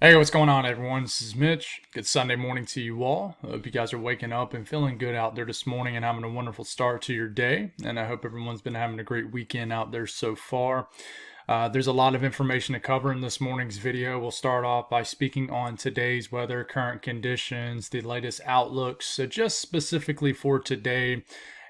Hey, what's going on, everyone? This is Mitch. Good Sunday morning to you all. I hope you guys are waking up and feeling good out there this morning and having a wonderful start to your day. And I hope everyone's been having a great weekend out there so far. There's a lot of information to cover in this morning's video. We'll start off by speaking on today's weather, current conditions, the latest outlooks, so just specifically for today.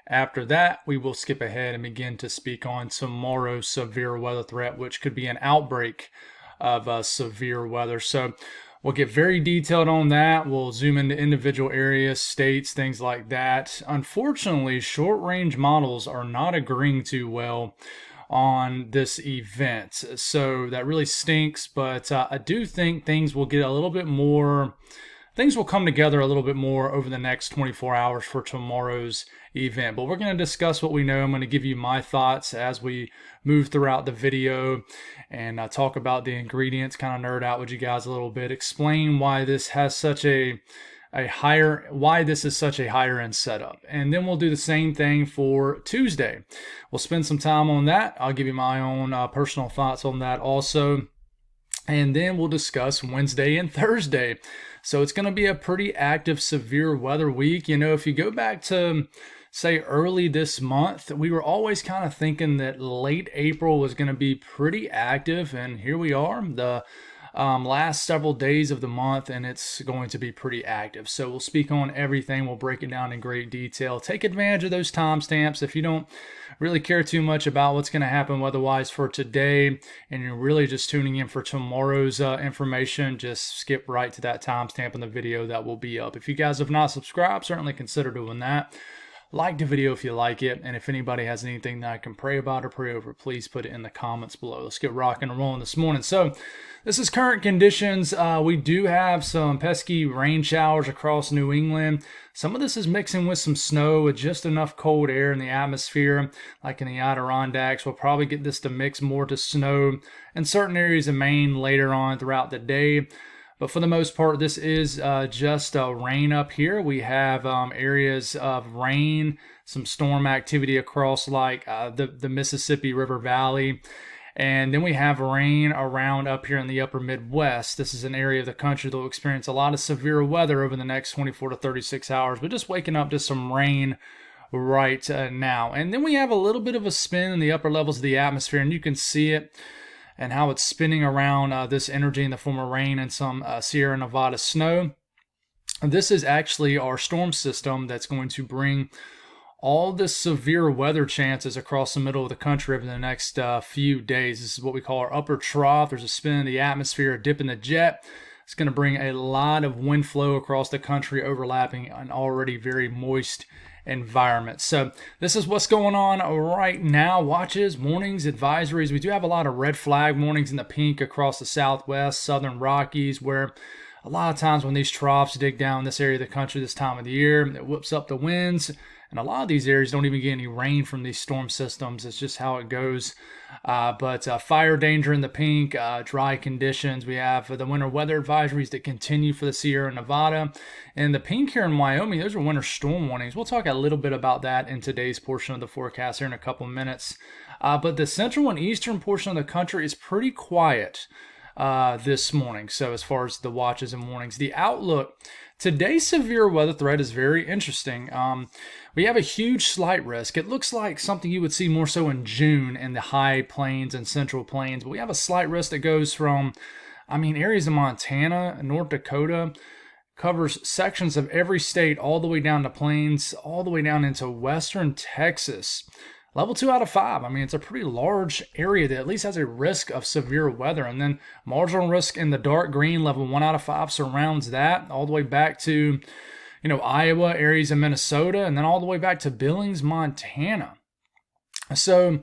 After that, we will skip ahead and begin to speak on tomorrow's severe weather threat, which could be an outbreak of severe weather. So we'll get very detailed on that. We'll zoom into individual areas, states, things like that. Unfortunately, short range models are not agreeing too well on this event. So that really stinks, but I do think things will get a little bit more. Things will come together a little bit more over the next 24 hours for tomorrow's event. But we're going to discuss what we know. I'm going to give you my thoughts as we move throughout the video and talk about the ingredients, kind of nerd out with you guys a little bit, explain why this has such why this is such a higher end setup. And then we'll do the same thing for Tuesday. We'll spend some time on that. I'll give you my own personal thoughts on that also. And then we'll discuss Wednesday and Thursday. So it's going to be a pretty active severe weather week. You know, if you go back to, say, early this month, we were always kind of thinking that late April was going to be pretty active. And here we are, the last several days of the month, and it's going to be pretty active. So we'll speak on everything. We'll break it down in great detail. Take advantage of those timestamps. If you don't really care too much about what's going to happen weather-wise for today, and you're really just tuning in for tomorrow's information, just skip right to that timestamp in the video that will be up. If you guys have not subscribed, certainly consider doing that. Like the video if you like it, and if anybody has anything that I can pray about or pray over, please put it in the comments below. Let's get rocking and rolling this morning. So this is current conditions. We do have some pesky rain showers across New England. Some of this is mixing with some snow with just enough cold air in the atmosphere, like in the Adirondacks. We'll probably get this to mix more to snow in certain areas of Maine later on throughout the day. But for the most part, this is just rain up here. We have areas of rain, some storm activity across like the Mississippi River Valley. And then we have rain around up here in the upper Midwest. This is an area of the country that will experience a lot of severe weather over the next 24 to 36 hours. But just waking up to some rain right now. And then we have a little bit of a spin in the upper levels of the atmosphere, and you can see it and how it's spinning around this energy in the form of rain and some Sierra Nevada snow. This is actually our storm system that's going to bring all the severe weather chances across the middle of the country over the next few days. This is what we call our upper trough. There's a spin in the atmosphere, a dip in the jet. It's going to bring a lot of wind flow across the country, overlapping an already very moist environment. So this is what's going on right now. Watches, warnings, advisories. We do have a lot of red flag warnings in the pink across the Southwest, Southern Rockies, where a lot of times when these troughs dig down this area of the country this time of the year, it whips up the winds. And a lot of these areas don't even get any rain from these storm systems. It's just how it goes. But fire danger in the pink, dry conditions. We have the winter weather advisories that continue for the Sierra Nevada. And the pink here in Wyoming, those are winter storm warnings. We'll talk a little bit about that in today's portion of the forecast here in a couple minutes. But the central and eastern portion of the country is pretty quiet this morning. So as far as the watches and warnings, the outlook, today's severe weather threat is very interesting. We have a huge slight risk. It looks like something you would see more so in June in the high plains and central plains, but we have a slight risk that goes from, areas of Montana, North Dakota, covers sections of every state all the way down to plains, all the way down into western Texas. Level 2 out of 5. It's a pretty large area that at least has a risk of severe weather. And then marginal risk in the dark green, level 1 out of 5 surrounds that all the way back to, Iowa, areas of Minnesota, and then all the way back to Billings, Montana. So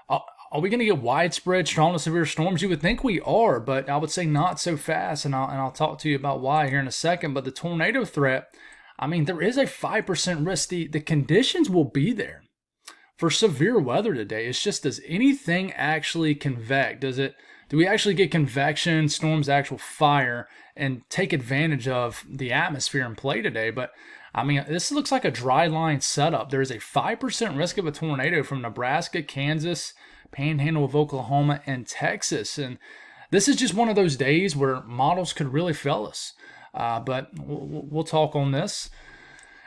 are we going to get widespread strong to severe storms? You would think we are, but I would say not so fast. And I'll talk to you about why here in a second. But the tornado threat, there is a 5% risk. The conditions will be there for severe weather today. It's just, does anything actually convect? Do we actually get convection, storms, actual fire, and take advantage of the atmosphere in play today? But this looks like a dry line setup. There is a 5% risk of a tornado from Nebraska, Kansas, Panhandle of Oklahoma, and Texas. And this is just one of those days where models could really fail us. But we'll talk on this.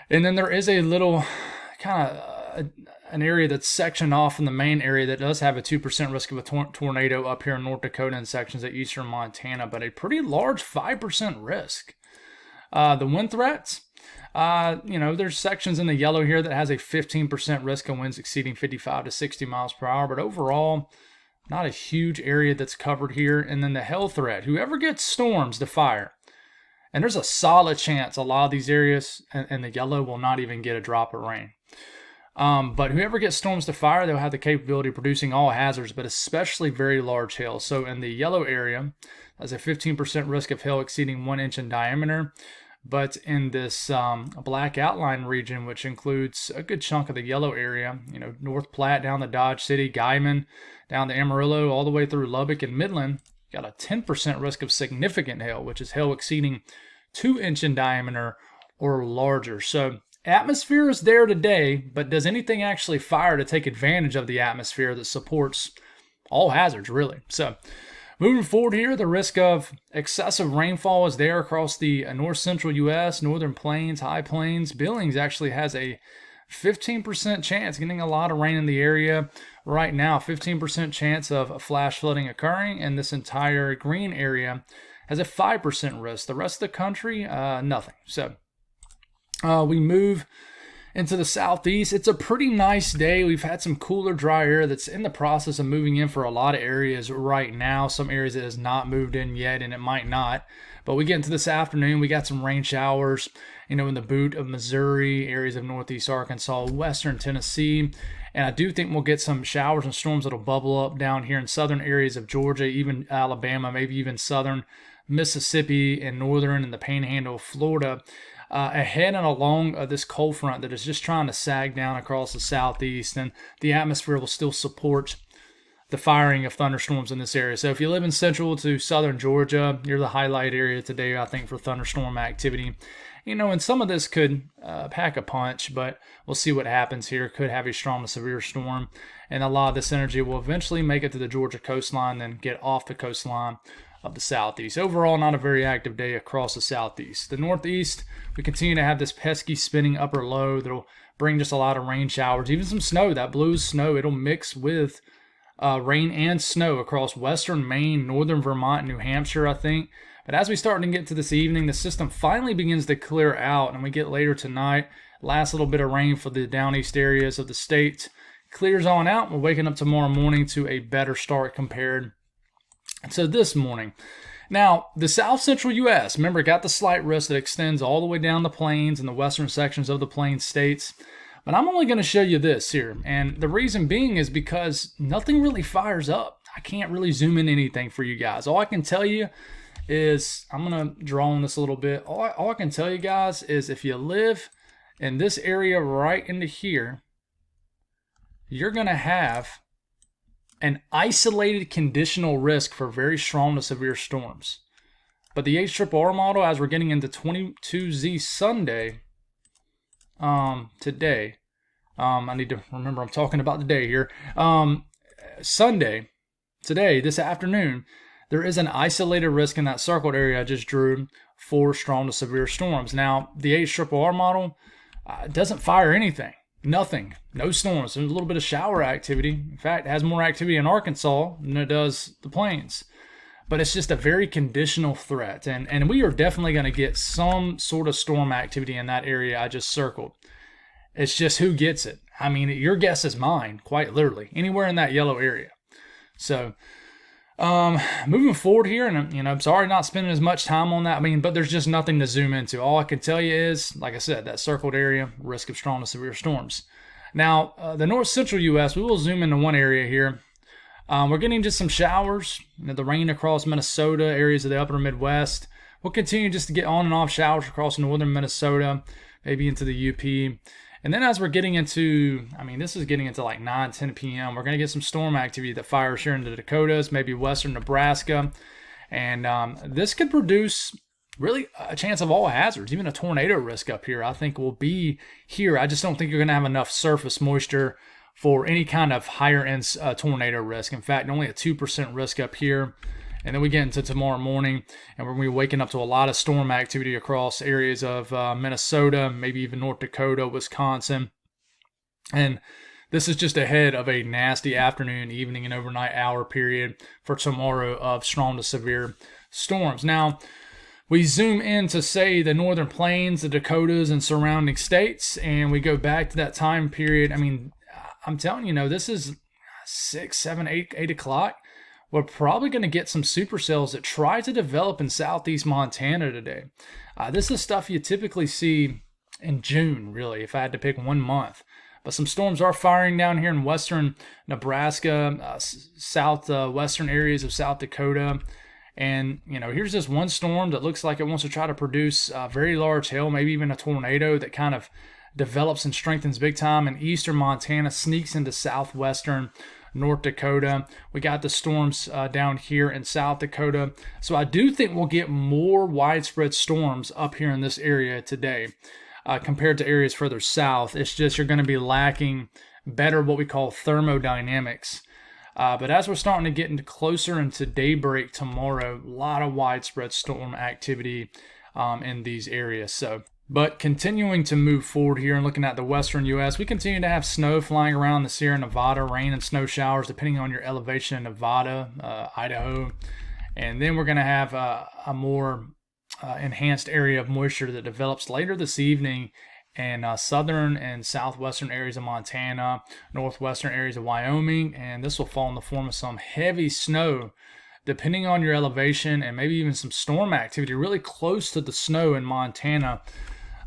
And then there is a little kind of an area that's sectioned off from the main area that does have a 2% risk of a tornado up here in North Dakota and sections of eastern Montana, but a pretty large 5% risk. The wind threats, there's sections in the yellow here that has a 15% risk of winds exceeding 55 to 60 miles per hour, but overall, not a huge area that's covered here. And then the hail threat, whoever gets storms to fire, and there's a solid chance a lot of these areas in the yellow will not even get a drop of rain. But whoever gets storms to fire, they'll have the capability of producing all hazards, but especially very large hail. So in the yellow area, there's a 15% risk of hail exceeding 1 inch in diameter. But in this black outline region, which includes a good chunk of the yellow area, North Platte down to Dodge City, Guyman, down to Amarillo, all the way through Lubbock and Midland, got a 10% risk of significant hail, which is hail exceeding 2 inch in diameter or larger. So atmosphere is there today, but does anything actually fire to take advantage of the atmosphere that supports all hazards, really? So moving forward here, the risk of excessive rainfall is there across the north central U.S., northern plains, high plains. Billings actually has a 15% chance getting a lot of rain in the area right now, 15% chance of flash flooding occurring, and this entire green area has a 5% risk. The rest of the country, nothing. So we move into the southeast. It's a pretty nice day. We've had some cooler, dry air that's in the process of moving in for a lot of areas right now. Some areas it has not moved in yet, and it might not. But we get into this afternoon, we got some rain showers, in the boot of Missouri, areas of northeast Arkansas, western Tennessee. And I do think we'll get some showers and storms that'll bubble up down here in southern areas of Georgia, even Alabama, maybe even southern Mississippi and northern and the panhandle of Florida. Ahead and along this cold front that is just trying to sag down across the southeast, and the atmosphere will still support the firing of thunderstorms in this area. So if you live in central to southern Georgia, you're the highlight area today, I think, for thunderstorm activity. And some of this could pack a punch, but we'll see what happens here. Could have a strong to severe storm, and a lot of this energy will eventually make it to the Georgia coastline, then get off the coastline of the southeast. Overall, not a very active day across the southeast. The northeast, we continue to have this pesky spinning upper low that'll bring just a lot of rain showers, even some snow. That blue snow, it'll mix with rain and snow across western Maine, northern Vermont, New Hampshire, I think. But as we start to get to this evening, the system finally begins to clear out, and we get later tonight, last little bit of rain for the down east areas of the state clears on out. We're waking up tomorrow morning to a better start compared to this morning. Now, the south central U.S., remember, got the slight risk that extends all the way down the plains and the western sections of the plains states. But I'm only going to show you this here. And the reason being is because nothing really fires up. I can't really zoom in anything for you guys. All I can tell you is, I'm going to draw on this a little bit. All I can tell you guys is if you live in this area right into here, you're going to have an isolated conditional risk for very strong to severe storms. But the HRRR model, as we're getting into 22Z Sunday, today, I need to remember I'm talking about the day here. Sunday, today, this afternoon, there is an isolated risk in that circled area I just drew for strong to severe storms. Now, the HRRR model doesn't fire anything. Nothing. No storms. There's a little bit of shower activity. In fact, it has more activity in Arkansas than it does the plains. But it's just a very conditional threat. And we are definitely going to get some sort of storm activity in that area I just circled. It's just who gets it. I mean, your guess is mine, quite literally. Anywhere in that yellow area. So, moving forward here, and I'm sorry not spending as much time on that. But there's just nothing to zoom into. All I can tell you is, like I said, that circled area, risk of strong to severe storms. Now, the north central U.S., we will zoom into one area here. We're getting just some showers. The rain across Minnesota, areas of the upper Midwest. We'll continue just to get on and off showers across northern Minnesota, maybe into the UP. And then as we're getting into, this is getting into like 9, 10 p.m., we're going to get some storm activity that fires here in the Dakotas, maybe western Nebraska. And this could produce really a chance of all hazards, even a tornado risk up here, I think will be here. I just don't think you're going to have enough surface moisture for any kind of higher end tornado risk. In fact, only a 2% risk up here And then we get into tomorrow morning, and we're going to be waking up to a lot of storm activity across areas of Minnesota, maybe even North Dakota, Wisconsin. And this is just ahead of a nasty afternoon, evening, and overnight hour period for tomorrow of strong to severe storms. Now, we zoom in to, say, the Northern Plains, the Dakotas, and surrounding states, and we go back to that time period. I mean, I'm telling you, this is 6, 7, 8 o'clock. We're probably going to get some supercells that try to develop in southeast Montana today. This is stuff you typically see in June, really, if I had to pick one month. But some storms are firing down here in western Nebraska, southwestern areas of South Dakota. And, here's this one storm that looks like it wants to try to produce very large hail, maybe even a tornado that kind of develops and strengthens big time in eastern Montana, sneaks into southwestern North Dakota. We got the storms down here in South Dakota. So I do think we'll get more widespread storms up here in this area today compared to areas further south. It's just you're going to be lacking better what we call thermodynamics. But as we're starting to get into closer into daybreak tomorrow, a lot of widespread storm activity in these areas. But continuing to move forward here and looking at the western U.S., we continue to have snow flying around the Sierra Nevada, rain and snow showers depending on your elevation in Nevada, Idaho. And then we're going to have a more enhanced area of moisture that develops later this evening in southern and southwestern areas of Montana, northwestern areas of Wyoming, and this will fall in the form of some heavy snow depending on your elevation, and maybe even some storm activity really close to the snow in Montana.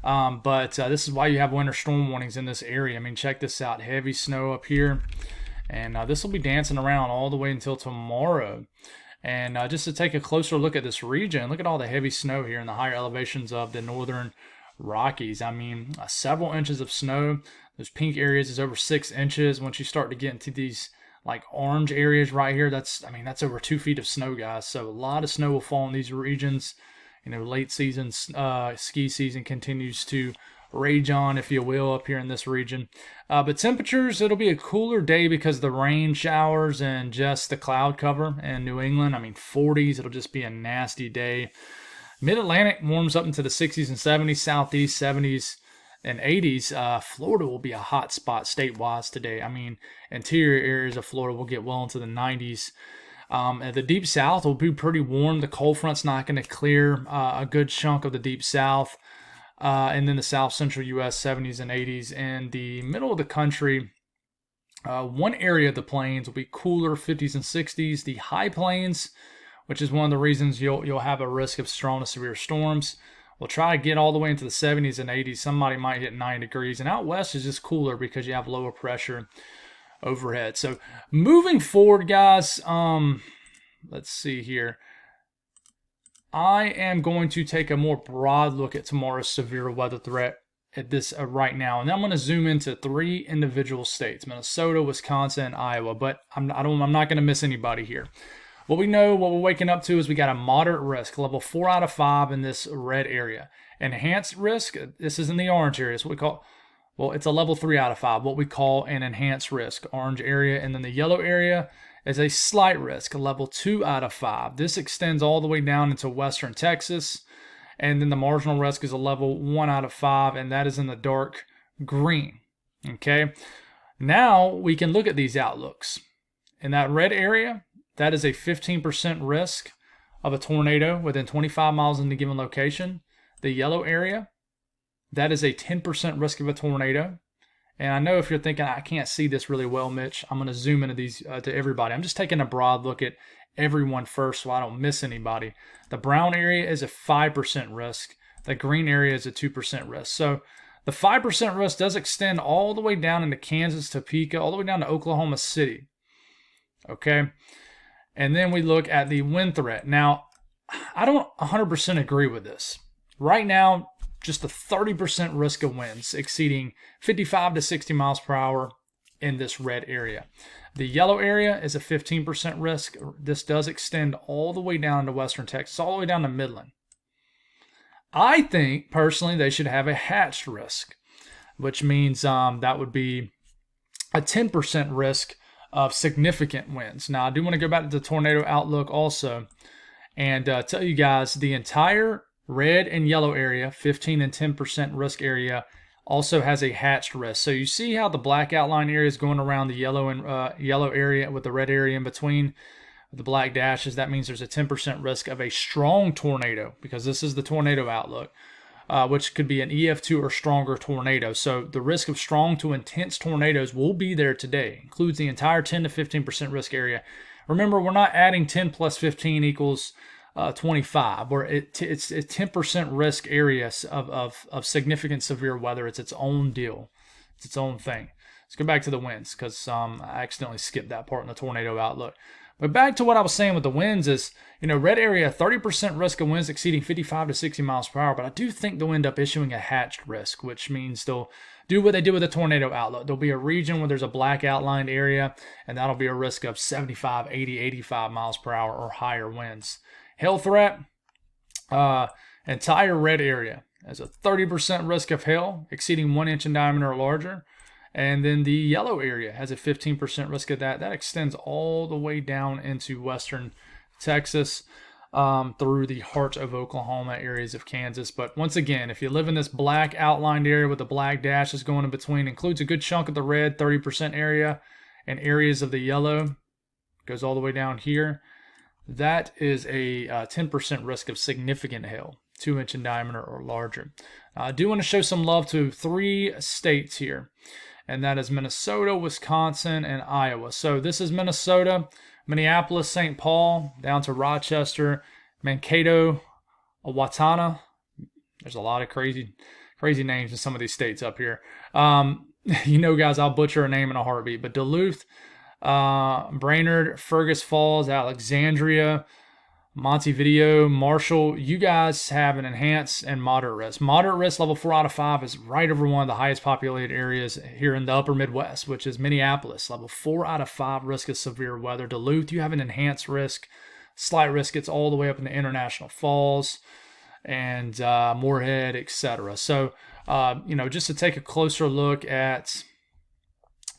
But this is why you have winter storm warnings in this area. I mean, check this out. Heavy snow up here. And this will be dancing around all the way until tomorrow. And just to take a closer look at this region, look at all the heavy snow here in the higher elevations of the northern Rockies. I mean, several inches of snow. Those pink areas is over 6 inches. Once you start to get into these like orange areas right here, that's over 2 feet of snow, guys. So a lot of snow will fall in these regions. Late season ski season continues to rage on, if you will, up here in this region. But temperatures, it'll be a cooler day because of the rain showers and just the cloud cover in New England. 40s, it'll just be a nasty day. Mid-Atlantic warms up into the 60s and 70s, Southeast 70s and 80s. Florida will be a hot spot state-wise today. Interior areas of Florida will get well into the 90s. The deep south will be pretty warm. The cold front's not going to clear a good chunk of the deep south. And then the south central U.S. 70s and 80s. And the middle of the country, one area of the plains will be cooler, 50s and 60s. The high plains, which is one of the reasons you'll have a risk of strong to severe storms, will try to get all the way into the 70s and 80s. Somebody might hit 90 degrees. And out west is just cooler because you have lower pressure overhead. So moving forward, guys, let's see here. I am going to take a more broad look at tomorrow's severe weather threat at this right now, and I'm going to zoom into 3 individual states: Minnesota, Wisconsin, and Iowa. But I'm not going to miss anybody here. What we know, what we're waking up to, is we got a moderate risk, level 4 out of 5 in this red area. Enhanced risk, this is in the orange area. It's what we call, it's a level 3 out of 5, what we call an enhanced risk, orange area. And then the yellow area is a slight risk, a level 2 out of 5. This extends all the way down into western Texas. And then the marginal risk is a level 1 out of 5, and that is in the dark green. Okay. Now we can look at these outlooks. In that red area, that is a 15% risk of a tornado within 25 miles in a given location. The yellow area, that is a 10% risk of a tornado. And I know if you're thinking, I can't see this really well, Mitch, I'm going to zoom into these to everybody. I'm just taking a broad look at everyone first so I don't miss anybody. The brown area is a 5% risk. The green area is a 2% risk. So the 5% risk does extend all the way down into Kansas, Topeka, all the way down to Oklahoma City. Okay. And then we look at the wind threat. Now, I don't 100% agree with this. Right now, just a 30% risk of winds exceeding 55 to 60 miles per hour in this red area. The yellow area is a 15% risk. This does extend all the way down to western Texas, all the way down to Midland. I think, personally, they should have a hatched risk, which means that would be a 10% risk of significant winds. Now, I do want to go back to the tornado outlook also and tell you guys the entire red and yellow area, 15 and 10% risk area, also has a hatched risk. So you see how the black outline area is going around the yellow and yellow area with the red area in between the black dashes. That means there's a 10% risk of a strong tornado, because this is the tornado outlook, which could be an EF2 or stronger tornado. So the risk of strong to intense tornadoes will be there today. Includes the entire 10 to 15% risk area. Remember, we're not adding 10 plus 15 equals 25, where it's a 10% risk area of significant severe weather. It's its own deal. It's its own thing. Let's go back to the winds, because I accidentally skipped that part in the tornado outlook. But back to what I was saying with the winds is, red area, 30% risk of winds exceeding 55 to 60 miles per hour. But I do think they'll end up issuing a hatched risk, which means they'll do what they did with the tornado outlook. There'll be a region where there's a black outlined area, and that'll be a risk of 75, 80, 85 miles per hour or higher winds. Hail threat, entire red area has a 30% risk of hail exceeding 1 inch in diameter or larger. And then the yellow area has a 15% risk of that. That extends all the way down into western Texas, through the heart of Oklahoma, areas of Kansas. But once again, if you live in this black outlined area with the black dashes going in between, includes a good chunk of the red, 30% area, and areas of the yellow, goes all the way down here. That is a 10% risk of significant hail, 2 inch in diameter or larger. I do want to show some love to 3 states here, and that is Minnesota, Wisconsin, and Iowa. So this is Minnesota, Minneapolis, St. Paul, down to Rochester, Mankato, Owatonna. There's a lot of crazy names in some of these states up here. Guys, I'll butcher a name in a heartbeat, but Duluth, Brainerd, Fergus Falls, Alexandria, Montevideo, Marshall, you guys have an enhanced and moderate risk. Moderate risk, level 4 out of 5, is right over one of the highest populated areas here in the upper Midwest, which is Minneapolis. Level 4 out of 5 risk of severe weather. Duluth, you have an enhanced risk. Slight risk gets all the way up into International Falls and Moorhead, etc. So, just to take a closer look at,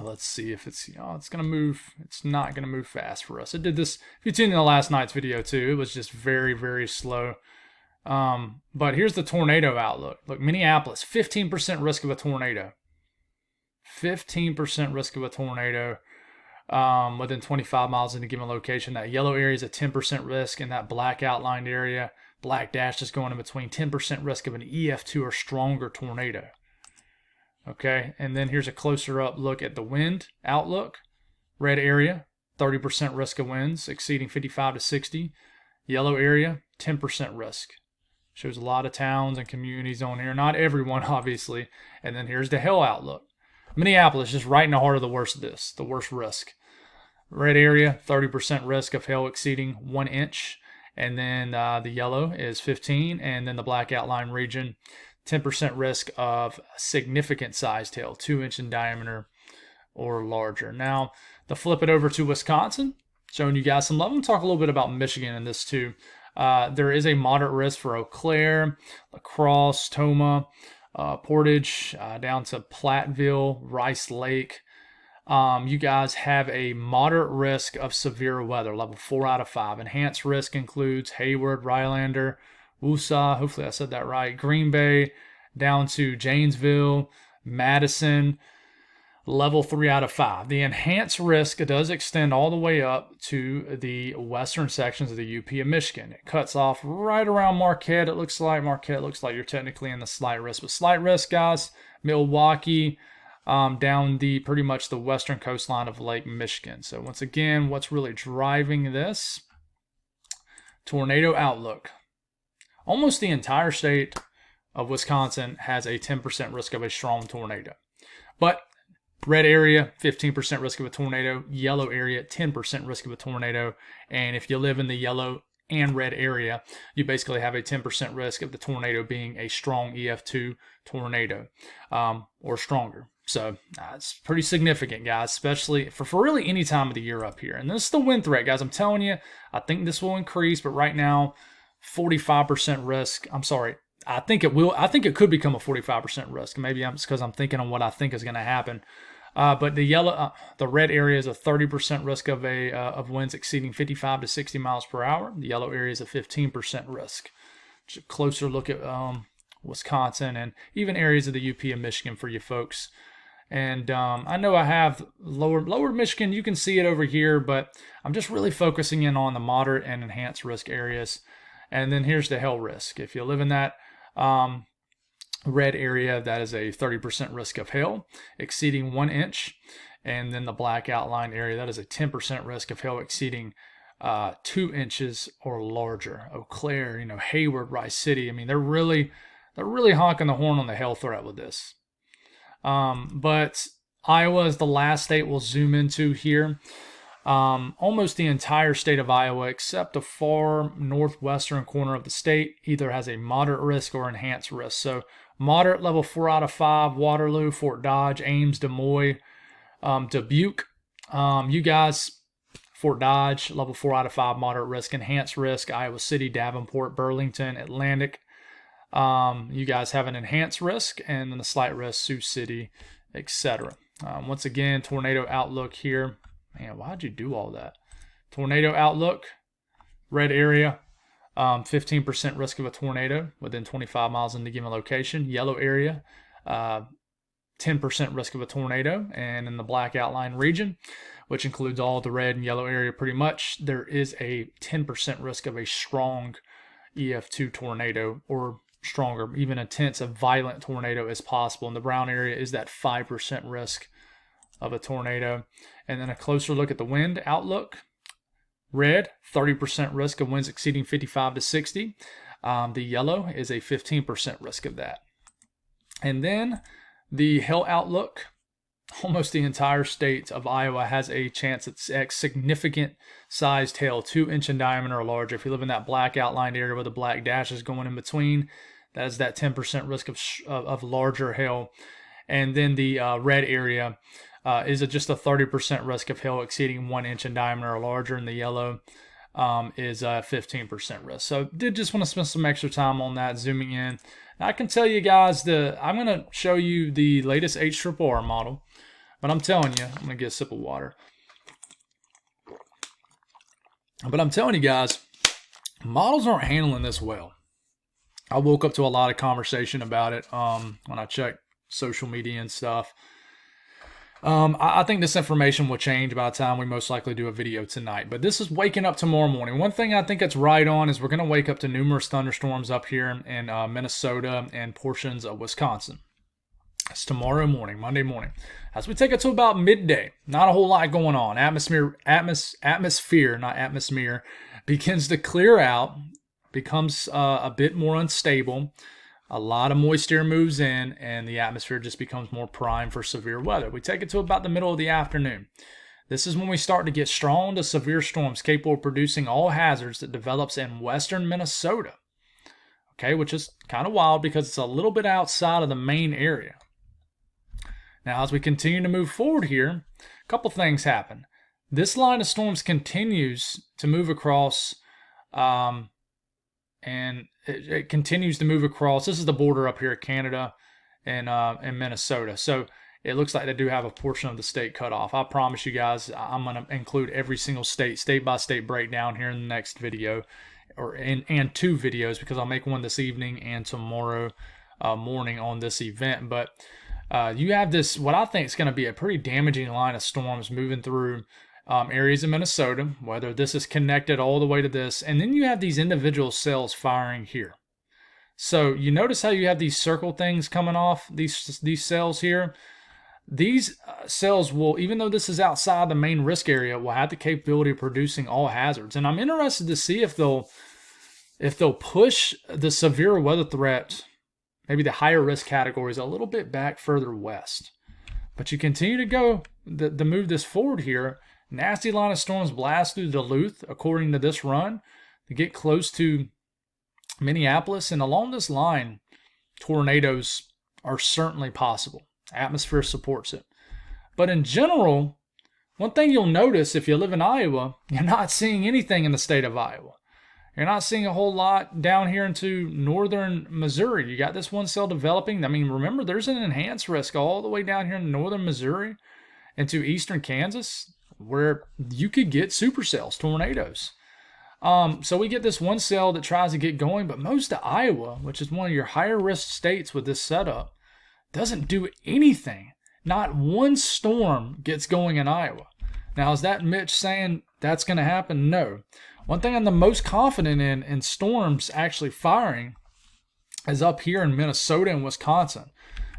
let's see if it's going to move. It's not going to move fast for us. It did this, if you tuned in to last night's video too, it was just very, very slow. But here's the tornado outlook. Look, Minneapolis, 15% risk of a tornado. 15% risk of a tornado within 25 miles in a given location. That yellow area is a 10% risk, and that black outlined area, black dash is going in between, 10% risk of an EF2 or stronger tornado. Okay, and then here's a closer up look at the wind outlook. Red area, 30% risk of winds exceeding 55 to 60. Yellow area, 10% risk. Shows a lot of towns and communities on here. Not everyone, obviously. And then here's the hail outlook. Minneapolis, just right in the heart of the worst risk. Red area, 30% risk of hail exceeding 1 inch. And then the yellow is 15. And then the black outline region, 10% risk of significant sized hail, 2 inch in diameter or larger. Now, to flip it over to Wisconsin, showing you guys some love. I'm going to talk a little bit about Michigan in this too. There is a moderate risk for Eau Claire, La Crosse, Toma, Portage, down to Platteville, Rice Lake. You guys have a moderate risk of severe weather, level 4 out of 5. Enhanced risk includes Hayward, Rylander, Woosah, hopefully I said that right, Green Bay, down to Janesville, Madison, level 3 out of 5. The enhanced risk does extend all the way up to the western sections of the UP of Michigan. It cuts off right around Marquette. It looks like you're technically in the slight risk. But slight risk, guys, Milwaukee, down pretty much the western coastline of Lake Michigan. So once again, what's really driving this? Tornado outlook. Almost the entire state of Wisconsin has a 10% risk of a strong tornado. But red area, 15% risk of a tornado. Yellow area, 10% risk of a tornado. And if you live in the yellow and red area, you basically have a 10% risk of the tornado being a strong EF2 tornado or stronger. So it's pretty significant, guys, especially for really any time of the year up here. And this is the wind threat, guys. I'm telling you, I think this will increase, but right now, 45% risk. I'm sorry. I think it will. I think it could become a 45% risk. Maybe it's because I'm thinking on what I think is going to happen. But the red area is a 30% risk of winds exceeding 55 to 60 miles per hour. The yellow area is a 15% risk. Just a closer look at Wisconsin and even areas of the UP and Michigan for you folks. And I know I have lower Michigan. You can see it over here, but I'm just really focusing in on the moderate and enhanced risk areas. And then here's the hail risk. If you live in that red area, that is a 30% risk of hail exceeding 1 inch. And then the black outline area, that is a 10% risk of hail exceeding 2 inches or larger. Eau Claire, Hayward, Rice City. I mean, they're really honking the horn on the hail threat with this. But Iowa is the last state we'll zoom into here. Almost the entire state of Iowa, except the far northwestern corner of the state, either has a moderate risk or enhanced risk. So moderate level 4 out of 5, Waterloo, Fort Dodge, Ames, Des Moines, Dubuque. You guys, Fort Dodge, level 4 out of 5, moderate risk. Enhanced risk, Iowa City, Davenport, Burlington, Atlantic. You guys have an enhanced risk, and then the slight risk, Sioux City, etc. Once again, tornado outlook here. Man, why'd you do all that? Tornado outlook, red area, 15% risk of a tornado within 25 miles in the given location. Yellow area, 10% risk of a tornado. And in the black outline region, which includes all the red and yellow area pretty much, there is a 10% risk of a strong EF2 tornado, or stronger, even intense, a violent tornado is possible. And the brown area is that 5% risk of a tornado. And then a closer look at the wind outlook. Red, 30% risk of winds exceeding 55 to 60. The yellow is a 15% risk of that. And then the hail outlook. Almost the entire state of Iowa has a chance at significant sized hail, 2 inch in diameter or larger. If you live in that black outlined area with the black dashes going in between, that is that 10% risk of larger hail. And then the red area is just a 30% risk of hail exceeding 1 inch in diameter or larger, and the yellow is a 15% risk. So did just want to spend some extra time on that, zooming in. Now, I can tell you guys, I'm going to show you the latest HRRR model, but I'm telling you, I'm going to get a sip of water. But I'm telling you guys, models aren't handling this well. I woke up to a lot of conversation about it when I checked social media and stuff. I think this information will change by the time we most likely do a video tonight. But this is waking up tomorrow morning. One thing I think it's right on is we're going to wake up to numerous thunderstorms up here in Minnesota and portions of Wisconsin. It's tomorrow morning, Monday morning. As we take it to about midday, not a whole lot going on. Atmosphere, not atmosphere, begins to clear out, becomes a bit more unstable. A lot of moist air moves in, and the atmosphere just becomes more prime for severe weather. We take it to about the middle of the afternoon. This is when we start to get strong to severe storms capable of producing all hazards that develops in western Minnesota. Okay, which is kind of wild because it's a little bit outside of the main area. Now, as we continue to move forward here, a couple things happen. This line of storms continues to move across, and it continues to move across. This is the border up here at Canada and Minnesota. So it looks like they do have a portion of the state cut off. I promise you guys, I'm going to include every single state by state breakdown here in the next video, and 2 videos, because I'll make one this evening and tomorrow morning on this event. But you have this, what I think is going to be a pretty damaging line of storms moving through areas of Minnesota, whether this is connected all the way to this. And then you have these individual cells firing here. So you notice how you have these circle things coming off, these cells here. These cells will, even though this is outside the main risk area, will have the capability of producing all hazards. And I'm interested to see if they'll push the severe weather threat, maybe the higher risk categories, a little bit back further west. But you continue to go, to move this forward here. Nasty line of storms blast through Duluth, according to this run, to get close to Minneapolis. And along this line, tornadoes are certainly possible. Atmosphere supports it. But in general, one thing you'll notice if you live in Iowa, you're not seeing anything in the state of Iowa. You're not seeing a whole lot down here into northern Missouri. You got this one cell developing. I mean, remember, there's an enhanced risk all the way down here in northern Missouri. into eastern Kansas where you could get supercells, tornadoes. So we get this one cell that tries to get going, but most of Iowa, which is one of your higher risk states with this setup, doesn't do anything. Not one storm gets going in Iowa. Now, is that Mitch saying that's going to happen? No. One thing I'm the most confident in storms actually firing is up here in Minnesota and Wisconsin.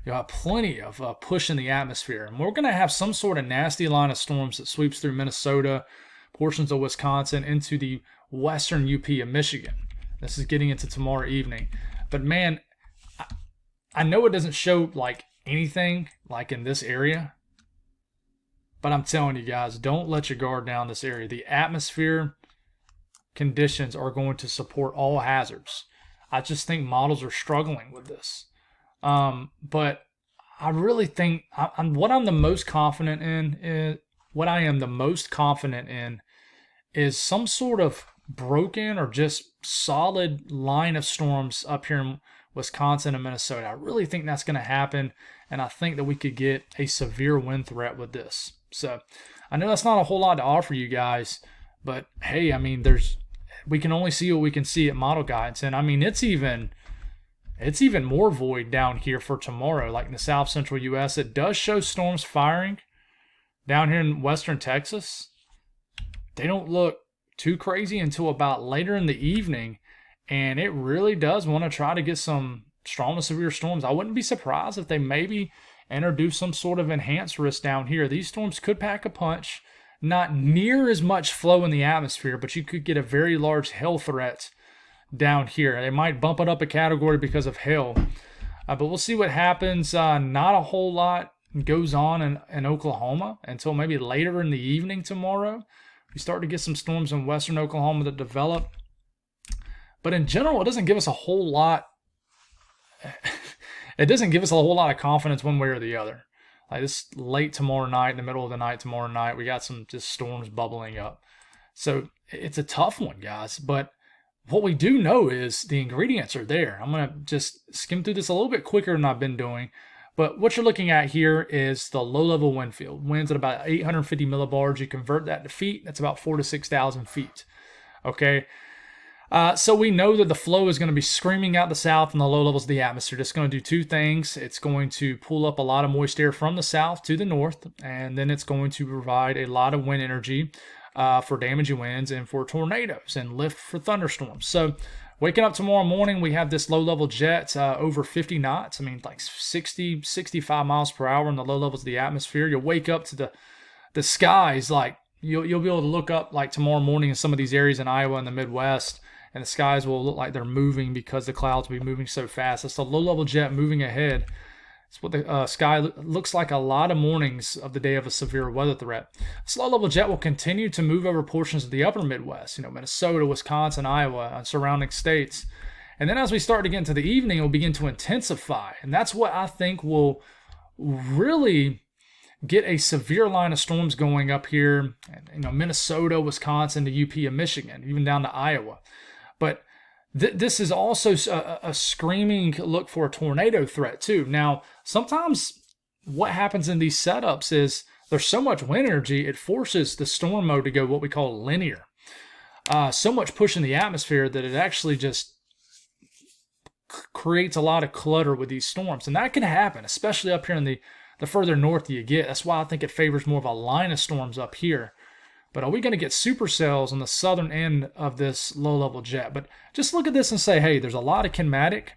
You have plenty of push in the atmosphere. And we're going to have some sort of nasty line of storms that sweeps through Minnesota, portions of Wisconsin, into the western UP of Michigan. This is getting into tomorrow evening. But man, I know it doesn't show like anything like in this area. But I'm telling you guys, don't let your guard down this area. The atmosphere conditions are going to support all hazards. I just think models are struggling with this. But I really think what I am the most confident in is some sort of broken or just solid line of storms up here in Wisconsin and Minnesota. I really think that's going to happen, and I think that we could get a severe wind threat with this. So I know that's not a whole lot to offer you guys, but hey, I mean, we can only see what we can see at model guides, and I mean it's even more void down here for tomorrow, like in the south central U.S. It does show storms firing down here in western Texas. They don't look too crazy until about later in the evening, and it really does want to try to get some strong to severe storms. I wouldn't be surprised if they maybe introduce some sort of enhanced risk down here. These storms could pack a punch. Not near as much flow in the atmosphere, but you could get a very large hail threat down here. They might bump it up a category because of hail. But we'll see what happens. Not a whole lot goes on in Oklahoma until maybe later in the evening tomorrow. We start to get some storms in western Oklahoma that develop. But in general, it doesn't give us a whole lot. It doesn't give us a whole lot of confidence one way or the other. Like this late tomorrow night, in the middle of the night tomorrow night, we got some just storms bubbling up. So it's a tough one, guys. But what we do know is the ingredients are there. I'm going to just skim through this a little bit quicker than I've been doing. But what you're looking at here is the low-level wind field. Winds at about 850 millibars. You convert that to feet, that's about 4,000 to 6,000 feet. Okay? So we know that the flow is going to be screaming out the south in the low levels of the atmosphere. It's going to do two things. It's going to pull up a lot of moist air from the south to the north, and then it's going to provide a lot of wind energy for damaging winds and for tornadoes and lift for thunderstorms. So waking up tomorrow morning, we have this low-level jet over 50 knots. I mean, like 60, 65 miles per hour in the low levels of the atmosphere. You'll wake up to the skies like you'll be able to look up like tomorrow morning in some of these areas in Iowa and the Midwest, and the skies will look like they're moving because the clouds will be moving so fast. It's the low-level jet moving ahead. It's what the sky looks like a lot of mornings of the day of a severe weather threat. This low-level jet will continue to move over portions of the upper Midwest, Minnesota, Wisconsin, Iowa, and surrounding states. And then as we start to get into the evening, it will begin to intensify. And that's what I think will really get a severe line of storms going up here, Minnesota, Wisconsin, the UP of Michigan, even down to Iowa. But this is also a screaming look for a tornado threat too. Now, sometimes what happens in these setups is there's so much wind energy, it forces the storm mode to go what we call linear. So much push in the atmosphere that it actually just creates a lot of clutter with these storms. And that can happen, especially up here in the further north you get. That's why I think it favors more of a line of storms up here. But are we going to get supercells on the southern end of this low-level jet? But just look at this and say, hey, there's a lot of kinematic,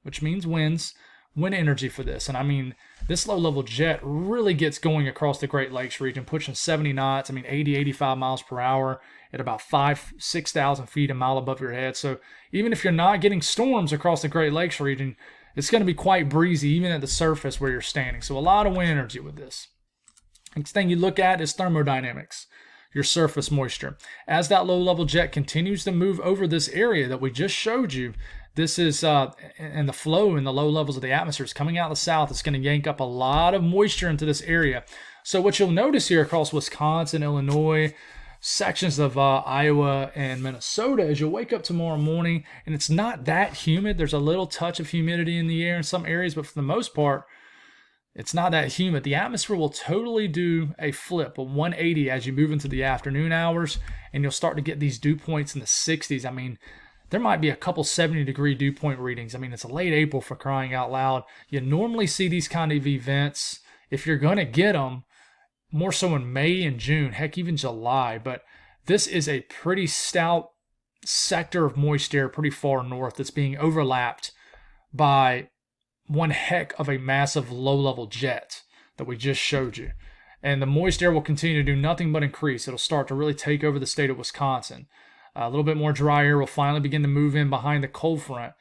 which means wind energy for this. And I mean, this low-level jet really gets going across the Great Lakes region, pushing 70 knots, 80, 85 miles per hour at about 6,000 feet a mile above your head. So even if you're not getting storms across the Great Lakes region, it's going to be quite breezy even at the surface where you're standing. So a lot of wind energy with this. Next thing you look at is thermodynamics. Your surface moisture. As that low-level jet continues to move over this area that we just showed you, this is, and the flow in the low levels of the atmosphere is coming out of the south. It's going to yank up a lot of moisture into this area. So what you'll notice here across Wisconsin, Illinois, sections of Iowa and Minnesota is you'll wake up tomorrow morning and it's not that humid. There's a little touch of humidity in the air in some areas, but for the most part, It's not that humid. The atmosphere will totally do a flip, a 180 as you move into the afternoon hours, and you'll start to get these dew points in the 60s. I mean, there might be a couple 70-degree dew point readings. I mean, it's late April, for crying out loud. You normally see these kind of events, if you're going to get them, more so in May and June, heck, even July. But this is a pretty stout sector of moist air pretty far north that's being overlapped by one heck of a massive low-level jet that we just showed you. And the moist air will continue to do nothing but increase. It'll start to really take over the state of Wisconsin. A little bit more dry air will finally begin to move in behind the cold front.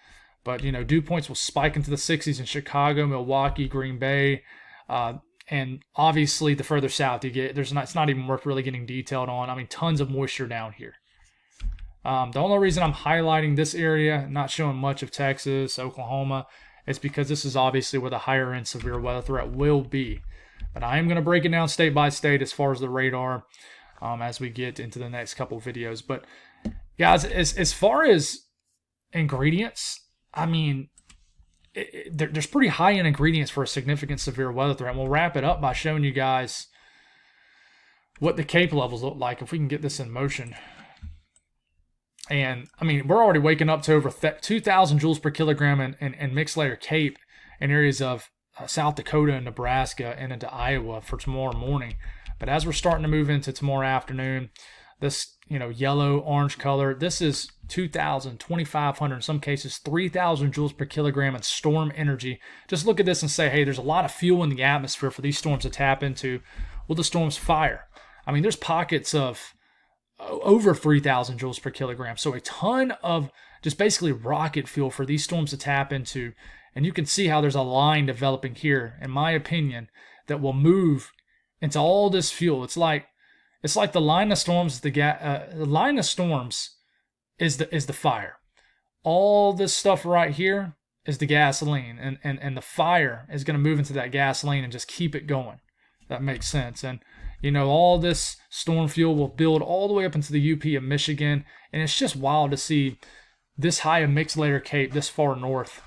But, dew points will spike into the 60s in Chicago, Milwaukee, Green Bay, and obviously the further south you get, it's not even worth really getting detailed on. I mean, tons of moisture down here. The only reason I'm highlighting this area, not showing much of Texas, Oklahoma, is because this is obviously where the higher end severe weather threat will be. But I am going to break it down state by state as far as the radar as we get into the next couple videos. But guys, as far as ingredients, I mean, there's pretty high end ingredients for a significant severe weather threat. And we'll wrap it up by showing you guys what the CAPE levels look like if we can get this in motion. And, I mean, we're already waking up to over 2,000 joules per kilogram in mixed layer CAPE in areas of South Dakota and Nebraska and into Iowa for tomorrow morning. But as we're starting to move into tomorrow afternoon, this, yellow, orange color, this is 2,000, 2,500, in some cases 3,000 joules per kilogram in storm energy. Just look at this and say, hey, there's a lot of fuel in the atmosphere for these storms to tap into. Will the storms fire? I mean, there's pockets of over 3,000 joules per kilogram. So a ton of just basically rocket fuel for these storms to tap into. And you can see how there's a line developing here, in my opinion, that will move into all this fuel. It's like the line of storms. The line of storms is the fire. All this stuff right here is the gasoline, and the fire is going to move into that gasoline and just keep it going. That makes sense. And all this storm fuel will build all the way up into the UP of Michigan, and it's just wild to see this high of mixed layer CAPE this far north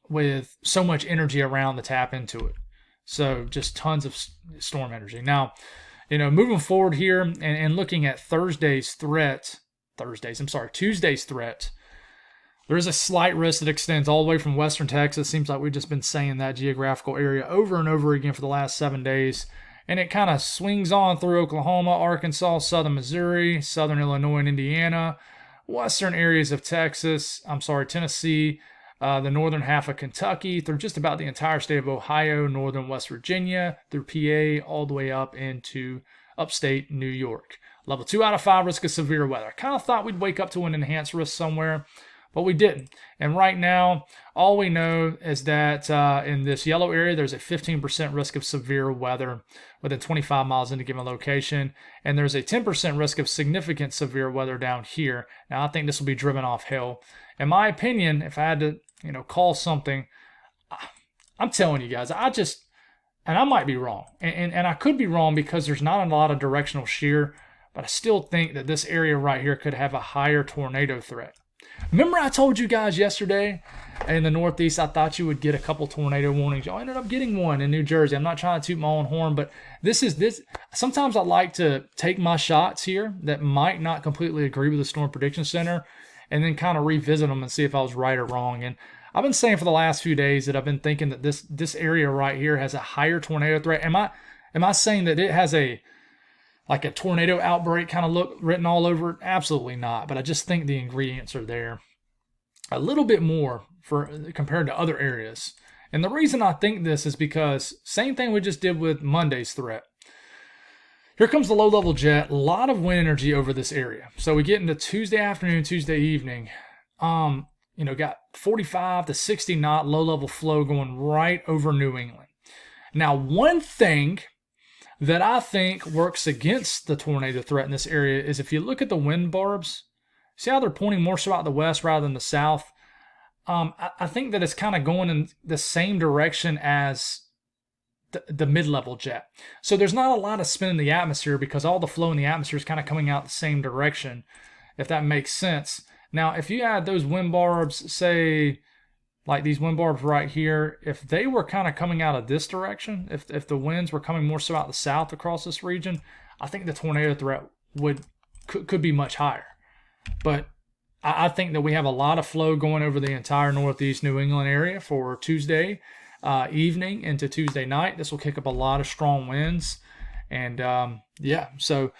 with so much energy around to tap into it. So just tons of storm energy. Now, moving forward here and looking at Tuesday's threat, there is a slight risk that extends all the way from western Texas. Seems like we've just been saying that geographical area over and over again for the last 7 days. And it kind of swings on through Oklahoma, Arkansas, southern Missouri, southern Illinois and Indiana, western areas of Tennessee, the northern half of Kentucky, through just about the entire state of Ohio, northern West Virginia, through PA, all the way up into upstate New York. Level 2 out of 5 risk of severe weather. I kind of thought we'd wake up to an enhanced risk somewhere, but we didn't. And right now, all we know is that in this yellow area, there's a 15% risk of severe weather within 25 miles into a given location. And there's a 10% risk of significant severe weather down here. Now, I think this will be driven off hill. In my opinion, if I had to, call something, I'm telling you guys, and I might be wrong. And I could be wrong because there's not a lot of directional shear, but I still think that this area right here could have a higher tornado threat. Remember I told you guys yesterday in the Northeast, I thought you would get a couple tornado warnings. Y'all ended up getting one in New Jersey. I'm not trying to toot my own horn, but this. Sometimes I like to take my shots here that might not completely agree with the Storm Prediction Center and then kind of revisit them and see if I was right or wrong. And I've been saying for the last few days that I've been thinking that this area right here has a higher tornado threat. Am I saying that it has a tornado outbreak kind of look written all over it? Absolutely not. But I just think the ingredients are there a little bit more compared to other areas. And the reason I think this is because same thing we just did with Monday's threat. Here comes the low-level jet, a lot of wind energy over this area. So we get into Tuesday afternoon, Tuesday evening. Got 45 to 60 knot low-level flow going right over New England. Now, one thing that I think works against the tornado threat in this area is if you look at the wind barbs, see how they're pointing more so out the west rather than the south? I think that it's kind of going in the same direction as the mid-level jet. So there's not a lot of spin in the atmosphere because all the flow in the atmosphere is kind of coming out the same direction, if that makes sense. Now, if you add those wind barbs, say, like these wind barbs right here, if they were kind of coming out of this direction, if the winds were coming more so out the south across this region, I think the tornado threat could be much higher. But I think that we have a lot of flow going over the entire northeast New England area for Tuesday evening into Tuesday night. This will kick up a lot of strong winds. And yeah, so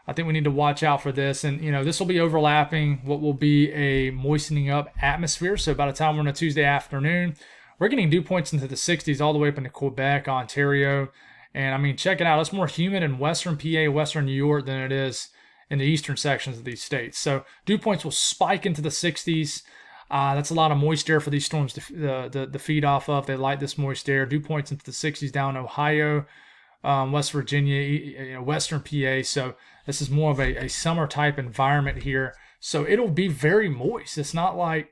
I think we need to watch out for this. And, this will be overlapping what will be a moistening up atmosphere. So by the time we're on a Tuesday afternoon, we're getting dew points into the 60s all the way up into Quebec, Ontario. And, I mean, check it out. It's more humid in western PA, western New York than it is in the eastern sections of these states. So dew points will spike into the 60s. That's a lot of moist air for these storms to feed off of. They like this moist air. Dew points into the 60s down in Ohio, West Virginia, western PA. So this is more of a summer type environment here. So it'll be very moist. It's not like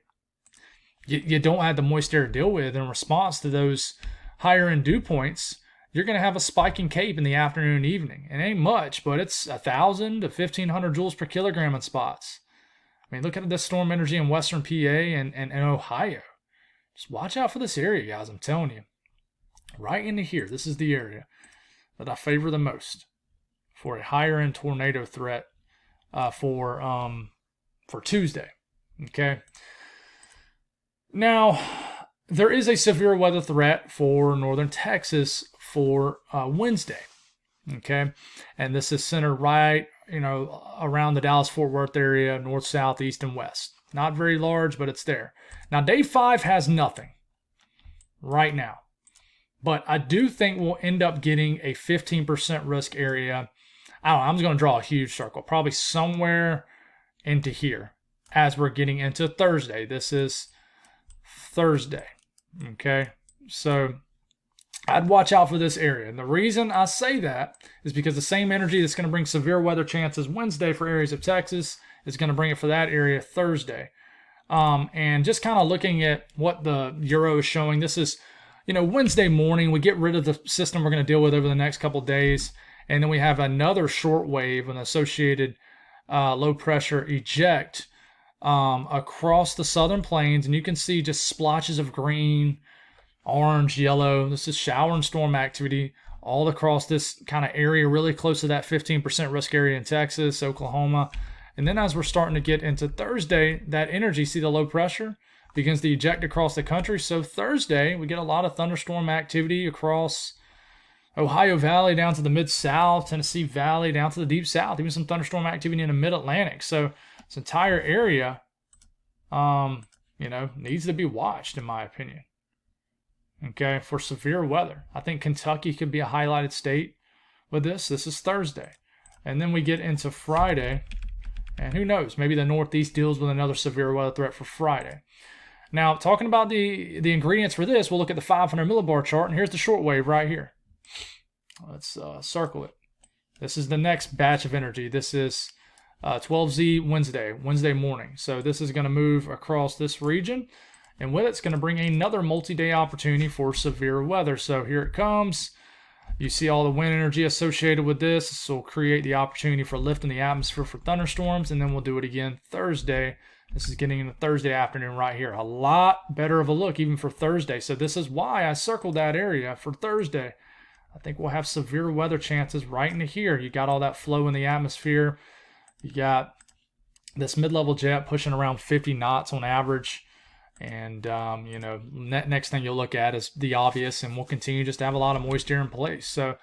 you don't have the moist air to deal with. In response to those higher end dew points, you're going to have a spiking CAPE in the afternoon and evening. It ain't much, but it's 1,000 to 1,500 joules per kilogram in spots. I mean, look at this storm energy in western PA and Ohio. Just watch out for this area, guys. I'm telling you. Right into here, this is the area that I favor the most for a higher end tornado threat for Tuesday. Okay. Now, there is a severe weather threat for northern Texas for Wednesday. Okay. And this is centered right, around the Dallas-Fort Worth area, north, south, east, and west. Not very large, but it's there. Now, day 5 has nothing right now. But I do think we'll end up getting a 15% risk area. I don't know, I'm just going to draw a huge circle, probably somewhere into here as we're getting into Thursday. This is Thursday, okay? So I'd watch out for this area. And the reason I say that is because the same energy that's going to bring severe weather chances Wednesday for areas of Texas is going to bring it for that area Thursday. And just kind of looking at what the Euro is showing, this is, Wednesday morning, we get rid of the system we're going to deal with over the next couple of days. And then we have another short wave, an associated low pressure eject across the southern plains. And you can see just splotches of green, orange, yellow. This is shower and storm activity all across this kind of area, really close to that 15% risk area in Texas, Oklahoma. And then as we're starting to get into Thursday, that energy, see the low pressure, begins to eject across the country. So Thursday, we get a lot of thunderstorm activity across Ohio Valley down to the Mid-South, Tennessee Valley down to the Deep South, even some thunderstorm activity in the Mid-Atlantic. So this entire area, needs to be watched, in my opinion. Okay, for severe weather. I think Kentucky could be a highlighted state with this. This is Thursday. And then we get into Friday, and who knows, maybe the Northeast deals with another severe weather threat for Friday. Now, talking about the ingredients for this, we'll look at the 500 millibar chart, and here's the short wave right here. Let's circle it. This is the next batch of energy. This is 12Z Wednesday morning. So this is going to move across this region, and with it, it's going to bring another multi-day opportunity for severe weather. So here it comes. You see all the wind energy associated with this. This will create the opportunity for lift in the atmosphere for thunderstorms, and then we'll do it again Thursday. This is getting into Thursday afternoon right here. A lot better of a look even for Thursday. So this is why I circled that area for Thursday. I think we'll have severe weather chances right into here. You got all that flow in the atmosphere. You got this mid-level jet pushing around 50 knots on average. And, next thing you'll look at is the obvious, and we'll continue just to have a lot of moisture in place. So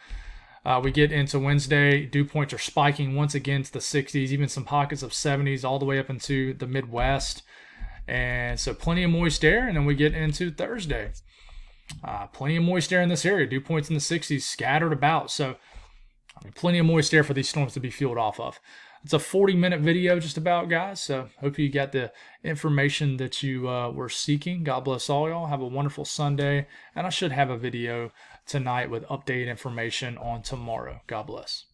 we get into Wednesday, dew points are spiking once again to the 60s, even some pockets of 70s all the way up into the Midwest. And so plenty of moist air, and then we get into Thursday. Plenty of moist air in this area, dew points in the 60s scattered about. So plenty of moist air for these storms to be fueled off of. It's a 40-minute video just about, guys. So hope you got the information that you were seeking. God bless all y'all. Have a wonderful Sunday. And I should have a video tonight with updated information on tomorrow. God bless.